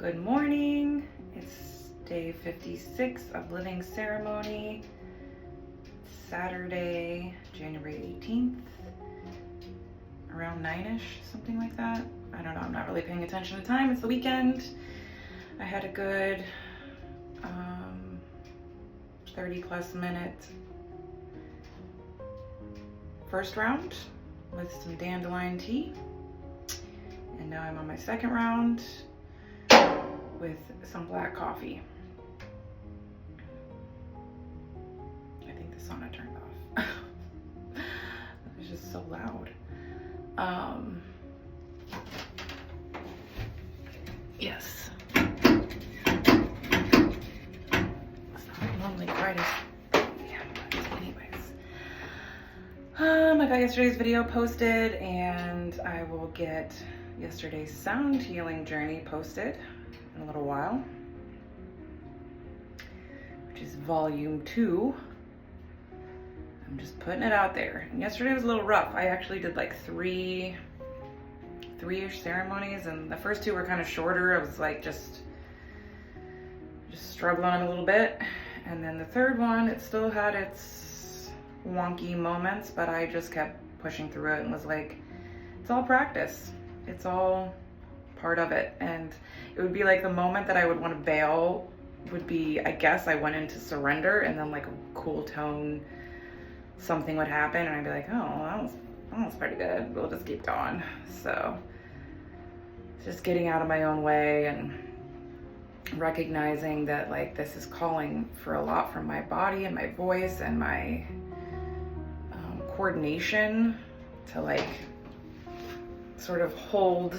Good morning. It's day 56 of living ceremony. Saturday, January 18th, around 9ish, something like that. I don't know, I'm not really paying attention to time. It's the weekend. I had a good 30 plus minute first round with some dandelion tea. And now I'm on my second round with some black coffee. I think the sauna turned off. It was just so loud. Yes. It's not normally quite as, yeah, but anyways. I got yesterday's video posted, and I will get yesterday's sound healing journey posted in a little while, which is volume 2. I'm just putting it out there. And yesterday was a little rough. I actually did like three-ish ceremonies, and the first 2 were kind of shorter. I was like just struggling a little bit. And then the third one, it still had its wonky moments, but I just kept pushing through it and was like, it's all practice. It's all part of it. And it would be like the moment that I would want to bail would be, I guess I went into surrender, and then like a cool tone, something would happen, and I'd be like, oh, that was pretty good. We'll just keep going. So just getting out of my own way and recognizing that like this is calling for a lot from my body and my voice and my coordination to like sort of hold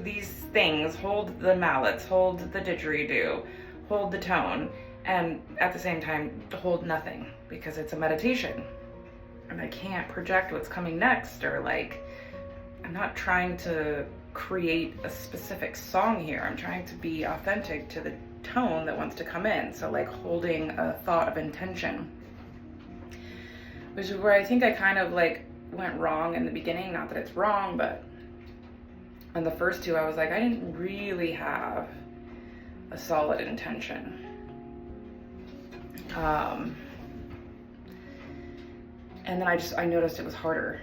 these things, hold the mallets, hold the didgeridoo, hold the tone, and at the same time hold nothing, because it's a meditation and I can't project what's coming next, or like I'm not trying to create a specific song here. I'm trying to be authentic to the tone that wants to come in. So like holding a thought of intention, which is where I think I kind of like went wrong in the beginning. Not that it's wrong, but on the first 2, I was like, I didn't really have a solid intention. And then I noticed it was harder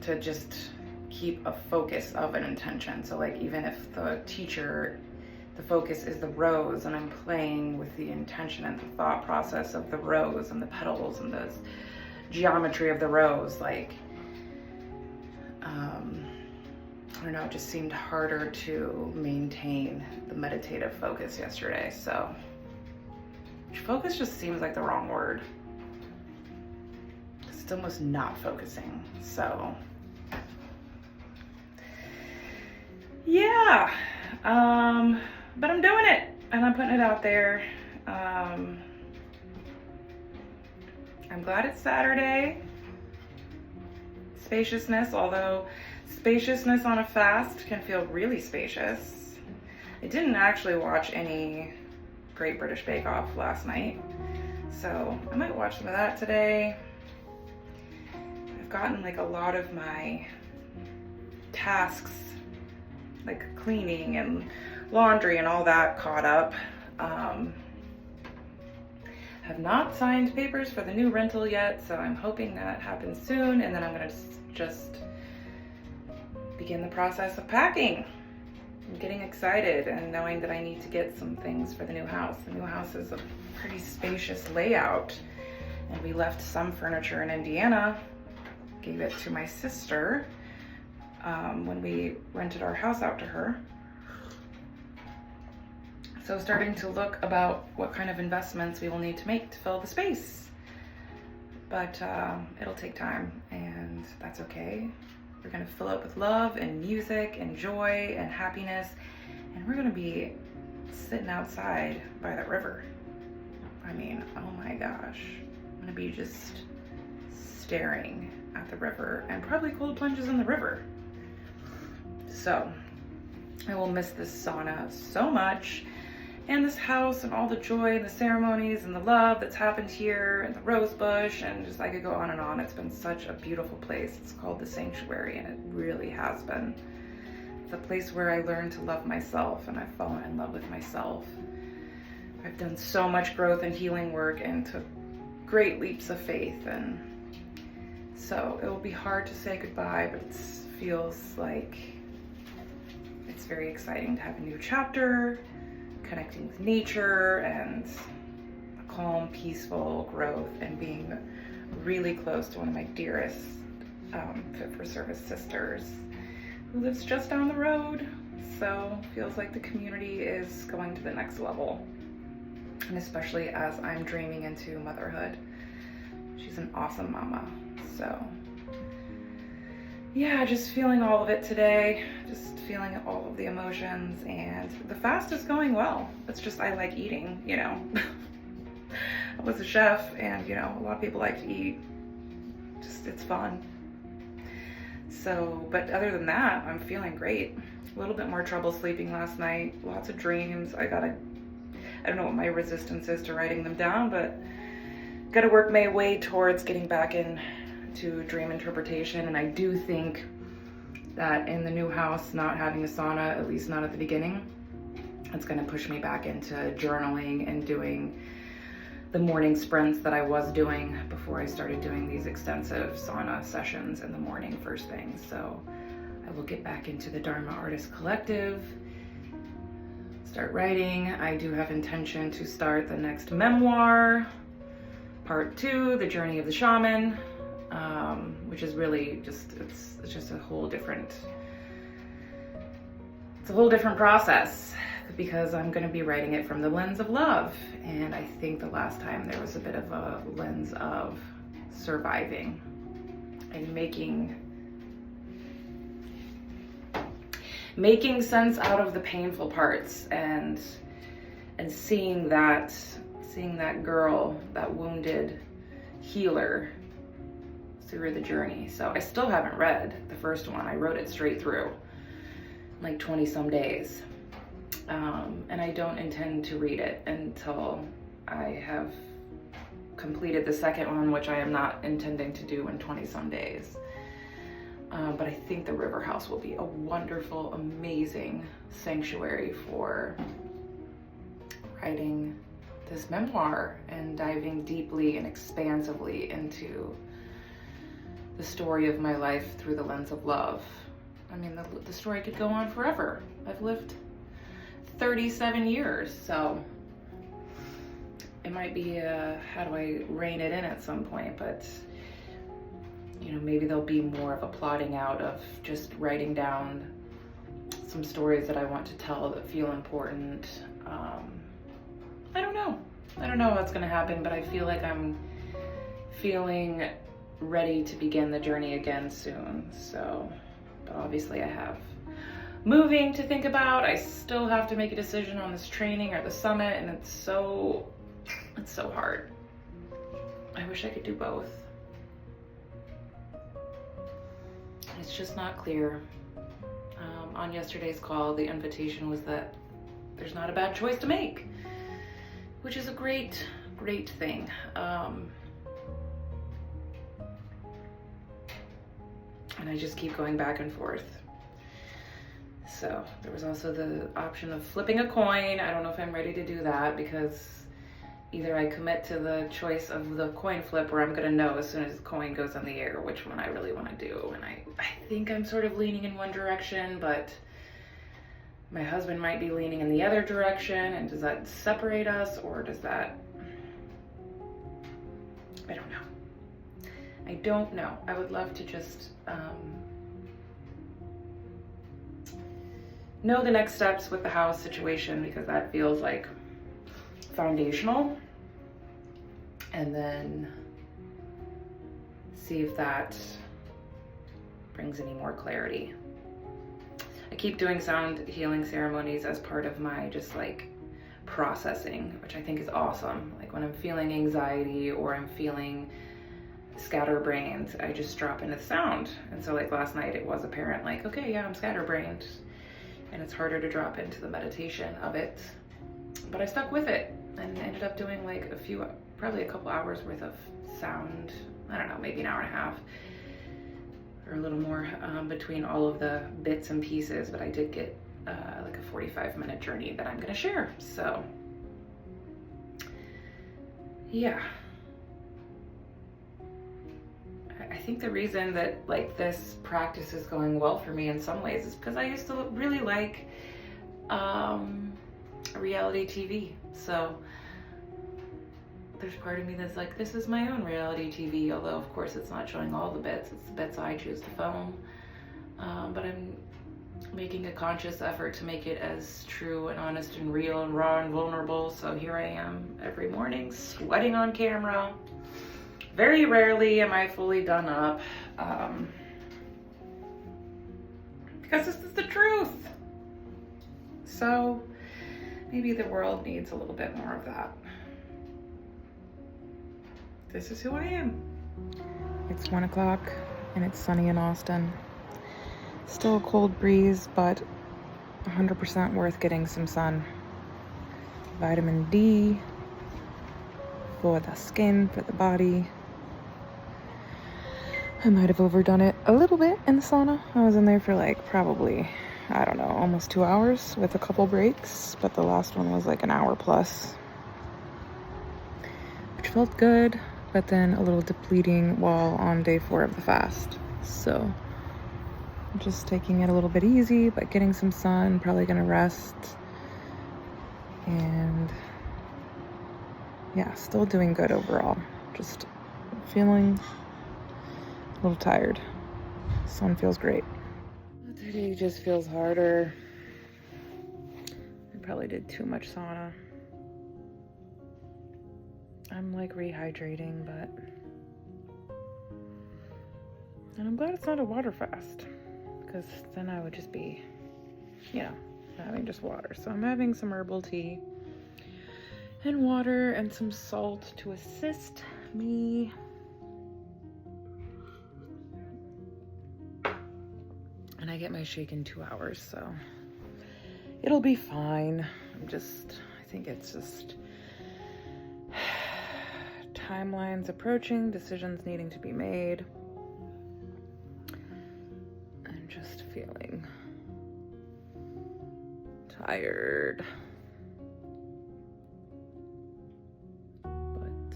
to just keep a focus of an intention. So like even if the focus is the rose, and I'm playing with the intention and the thought process of the rose and the petals and the geometry of the rose, like I don't know, it just seemed harder to maintain the meditative focus yesterday. So focus just seems like the wrong word. It's almost not focusing. So yeah, but I'm doing it and I'm putting it out there. I'm glad it's Saturday. Spaciousness, although spaciousness on a fast can feel really spacious. I didn't actually watch any Great British Bake Off last night, so I might watch some of that today. I've gotten like a lot of my tasks, like cleaning and laundry and all that, caught up. Have not signed papers for the new rental yet, so I'm hoping that happens soon, and then I'm gonna just begin the process of packing. I'm getting excited and knowing that I need to get some things for the new house. The new house is a pretty spacious layout, and we left some furniture in Indiana, gave it to my sister when we rented our house out to her. So starting to look about what kind of investments we will need to make to fill the space. But it'll take time, and that's okay. We're gonna fill it with love and music and joy and happiness, and we're gonna be sitting outside by the river. I mean, oh my gosh. I'm gonna be just staring at the river, and probably cold plunges in the river. So I will miss this sauna so much, and this house, and all the joy and the ceremonies and the love that's happened here, and the rose bush, and just I could go on and on. It's been such a beautiful place. It's called the Sanctuary, and it really has been It's a place where I learned to love myself, and I've fallen in love with myself. I've done so much growth and healing work and took great leaps of faith, and so it will be hard to say goodbye, but it feels like it's very exciting to have a new chapter, connecting with nature and a calm, peaceful growth, and being really close to one of my dearest Fit for Service sisters who lives just down the road. So feels like the community is going to the next level. And especially as I'm dreaming into motherhood. She's an awesome mama. So yeah, just feeling all of it today, just feeling all of the emotions, and the fast is going well. It's just, I like eating, you know. I was a chef, and you know, a lot of people like to eat. Just, it's fun. So, but other than that, I'm feeling great. A little bit more trouble sleeping last night, lots of dreams. I don't know what my resistance is to writing them down, but gotta work my way towards getting back into dream interpretation. And I do think that in the new house, not having a sauna, at least not at the beginning, it's gonna push me back into journaling and doing the morning sprints that I was doing before I started doing these extensive sauna sessions in the morning first thing. So I will get back into the Dharma Artist Collective, start writing. I do have intention to start the next memoir, part 2, The Journey of the Shaman, which is really just, it's just a whole different, it's a whole different process, because I'm going to be writing it from the lens of love. And I think the last time there was a bit of a lens of surviving and making sense out of the painful parts, and seeing that girl, that wounded healer, through the journey. So I still haven't read the first one. I wrote it straight through, like 20 some days. And I don't intend to read it until I have completed the second one, which I am not intending to do in 20 some days. But I think the River House will be a wonderful, amazing sanctuary for writing this memoir and diving deeply and expansively into the story of my life through the lens of love. I mean, the story could go on forever. I've lived 37 years, so it might be how do I rein it in at some point, but you know, maybe there'll be more of a plotting out of just writing down some stories that I want to tell that feel important. I don't know what's gonna happen, but I feel like I'm feeling ready to begin the journey again soon. So, but obviously I have moving to think about. I still have to make a decision on this training or the summit, and it's so hard. I wish I could do both. It's just not clear. On yesterday's call, the invitation was that there's not a bad choice to make, which is a great thing. And I just keep going back and forth. So there was also the option of flipping a coin. I don't know if I'm ready to do that, because either I commit to the choice of the coin flip, or I'm gonna know as soon as the coin goes in the air which one I really wanna do. And I think I'm sort of leaning in one direction, but my husband might be leaning in the other direction. And does that separate us, or does that, I don't know. I would love to just know the next steps with the house situation, because that feels like foundational, and then see if that brings any more clarity. I keep doing sound healing ceremonies as part of my just like processing, which I think is awesome. Like when I'm feeling anxiety or I'm feeling scatterbrained, I just drop into the sound. And so like last night it was apparent, like, okay, yeah, I'm scatterbrained, and it's harder to drop into the meditation of it. But I stuck with it and ended up doing like probably a couple hours worth of sound. I don't know, maybe an hour and a half or a little more between all of the bits and pieces, but I did get like a 45-minute journey that I'm gonna share. So yeah, I think the reason that like this practice is going well for me in some ways is because I used to really like reality TV. So there's part of me that's like, this is my own reality TV, although of course it's not showing all the bits, it's the bits I choose to film. But I'm making a conscious effort to make it as true and honest and real and raw and vulnerable. So here I am every morning sweating on camera. Very rarely am I fully done up, because this is the truth. So maybe the world needs a little bit more of that. This is who I am. It's 1 o'clock and it's sunny in Austin. Still a cold breeze, but 100% worth getting some sun. Vitamin D for the skin, for the body. I might have overdone it a little bit in the sauna. I was in there for like probably, I don't know, almost 2 hours with a couple breaks, but the last one was like an hour plus, which felt good, but then a little depleting while on day 4 of the fast. So just taking it a little bit easy, but getting some sun, probably gonna rest. And yeah, still doing good overall. Just feeling a little tired. Sun feels great. Today just feels harder. I probably did too much sauna. I'm like rehydrating, but... And I'm glad it's not a water fast, because then I would just be, you know, having just water. So I'm having some herbal tea and water and some salt to assist me. And I get my shake in 2 hours, so it'll be fine. I think it's just timelines approaching, decisions needing to be made. I'm just feeling tired. But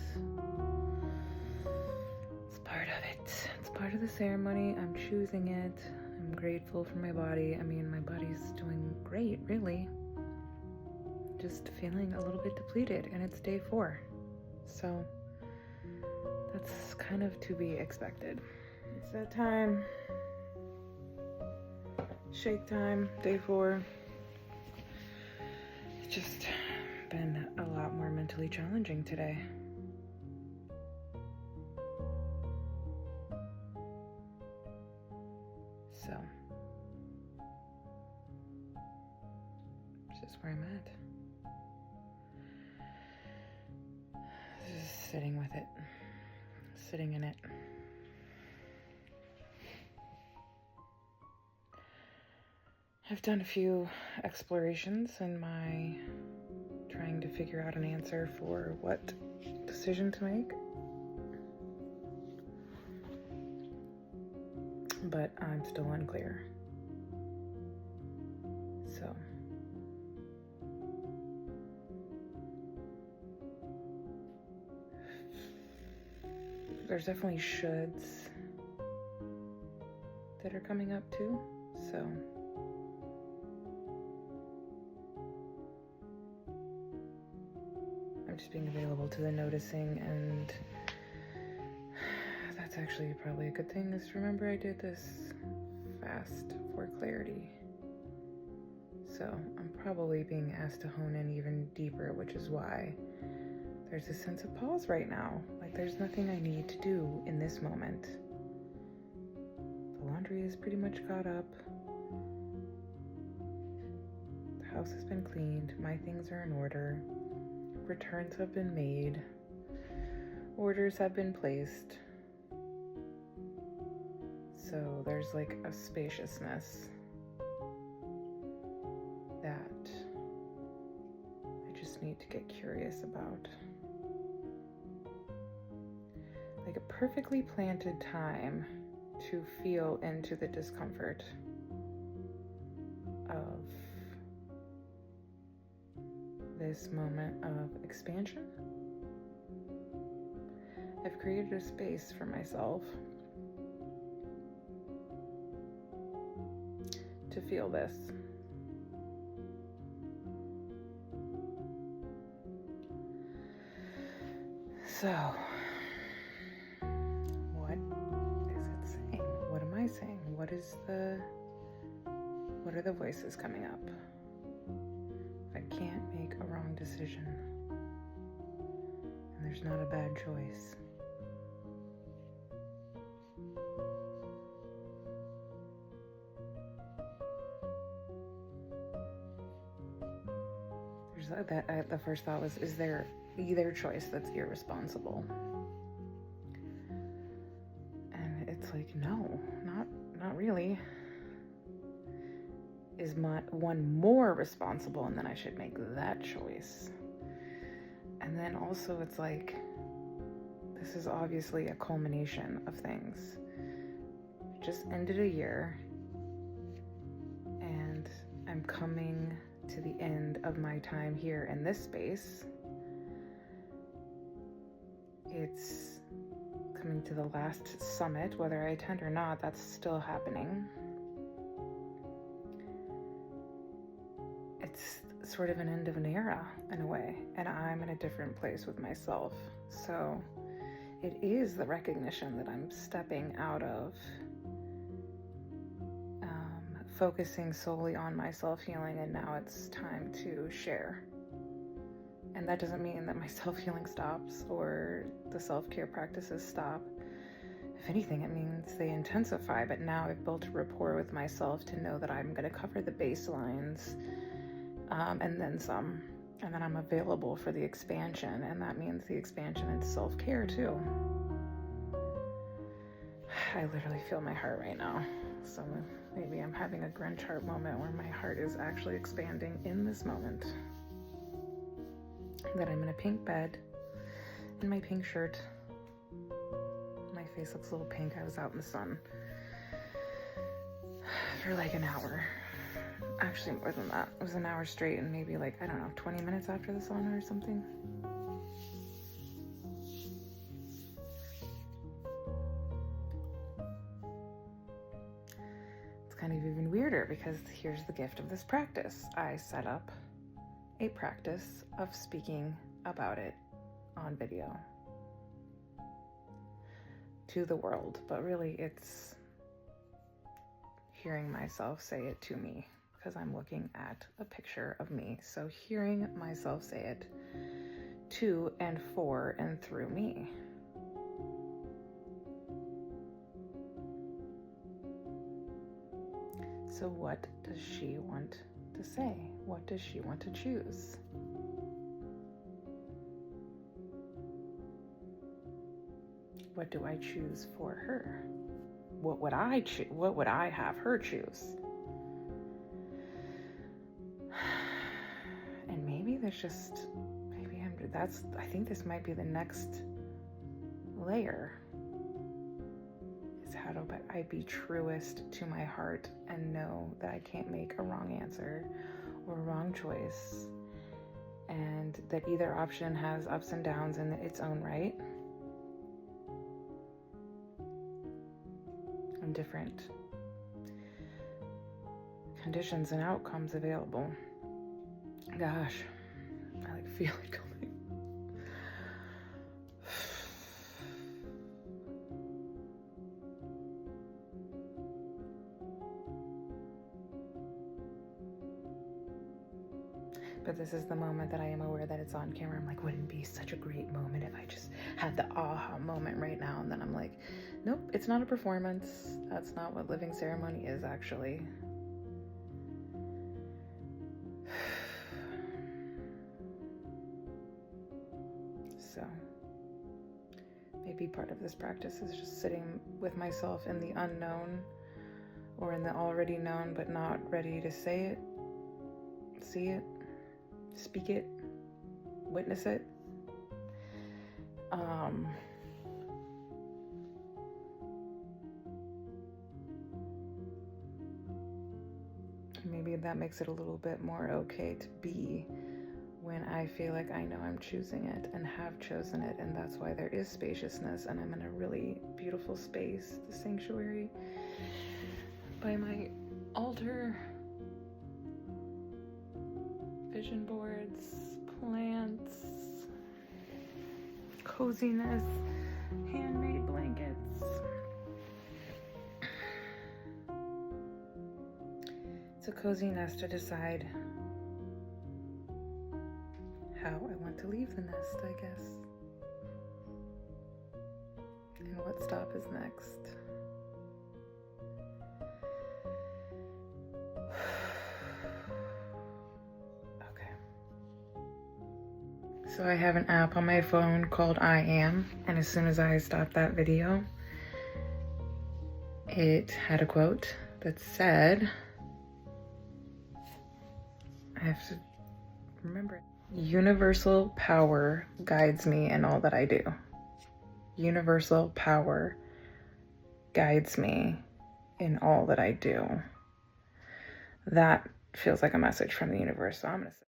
it's part of it. It's part of the ceremony. I'm choosing it. I'm grateful for my body. I mean, my body's doing great, really. Just feeling a little bit depleted, and it's day 4. So that's kind of to be expected. It's that time. Shake time, day 4. It's just been a lot more mentally challenging today. So, it's just where I'm at. Just sitting with it. Sitting in it. I've done a few explorations in my trying to figure out an answer for what decision to make. But I'm still unclear. So there's definitely shoulds that are coming up too. So I'm just being available to the noticing, and that's actually probably a good thing. Is remember I did this fast for clarity. So I'm probably being asked to hone in even deeper, which is why there's a sense of pause right now. Like there's nothing I need to do in this moment. The laundry is pretty much caught up. The house has been cleaned. My things are in order. Returns have been made. Orders have been placed. So there's like a spaciousness that I just need to get curious about. Like a perfectly planted time to feel into the discomfort of this moment of expansion. I've created a space for myself to feel this. So, what is it saying? What am I saying? What are the voices coming up? If I can't make a wrong decision, and there's not a bad choice. The first thought was, is there either choice that's irresponsible? And it's like, no, not really. Is one more responsible, and then I should make that choice? And then also it's like, this is obviously a culmination of things. Just ended a year, and I'm coming to the end of my time here in this space. It's coming to the last summit, whether I attend or not, that's still happening. It's sort of an end of an era in a way, and I'm in a different place with myself. So it is the recognition that I'm stepping out of focusing solely on my self-healing, and now it's time to share. And that doesn't mean that my self-healing stops or the self-care practices stop. If anything, it means they intensify, but now I've built a rapport with myself to know that I'm going to cover the baselines and then some. And then I'm available for the expansion, and that means the expansion in self-care too. I literally feel my heart right now. So maybe I'm having a Grinch heart moment where my heart is actually expanding in this moment. That I'm in a pink bed, in my pink shirt. My face looks a little pink. I was out in the sun for like an hour. Actually, more than that. It was an hour straight, and maybe 20 minutes after the sauna or something. It's kind of even weirder because here's the gift of this practice. I set up a practice of speaking about it on video to the world, but really it's hearing myself say it to me, because I'm looking at a picture of me. So hearing myself say it to and for and through me. So what does she want to say? What does she want to choose? What do I choose for her? What would I choose? What would I have her choose? And maybe I think this might be the next layer. Is how do I be truest to my heart and know that I can't make a wrong answer or a wrong choice, and that either option has ups and downs in its own right, and different conditions and outcomes available. Gosh, I feel it coming. But this is the moment that I am aware that it's on camera. I'm like, wouldn't it be such a great moment if I just had the aha moment right now? And then I'm like, nope, it's not a performance. That's not what living ceremony is, actually. So maybe part of this practice is just sitting with myself in the unknown, or in the already known but not ready to say it, see it, speak it, witness it. think that makes it a little bit more okay to be when I feel like I know I'm choosing it and have chosen it, and that's why there is spaciousness, and I'm in a really beautiful space, the sanctuary by my altar, vision boards, plants, coziness, handmade blankets. It's a cozy nest to decide how I want to leave the nest, I guess. And what stop is next. Okay. So I have an app on my phone called I Am, and as soon as I stopped that video, it had a quote that said, I have to remember it. Universal power guides me in all that I do. Universal power guides me in all that I do. That feels like a message from the universe, so I'm gonna say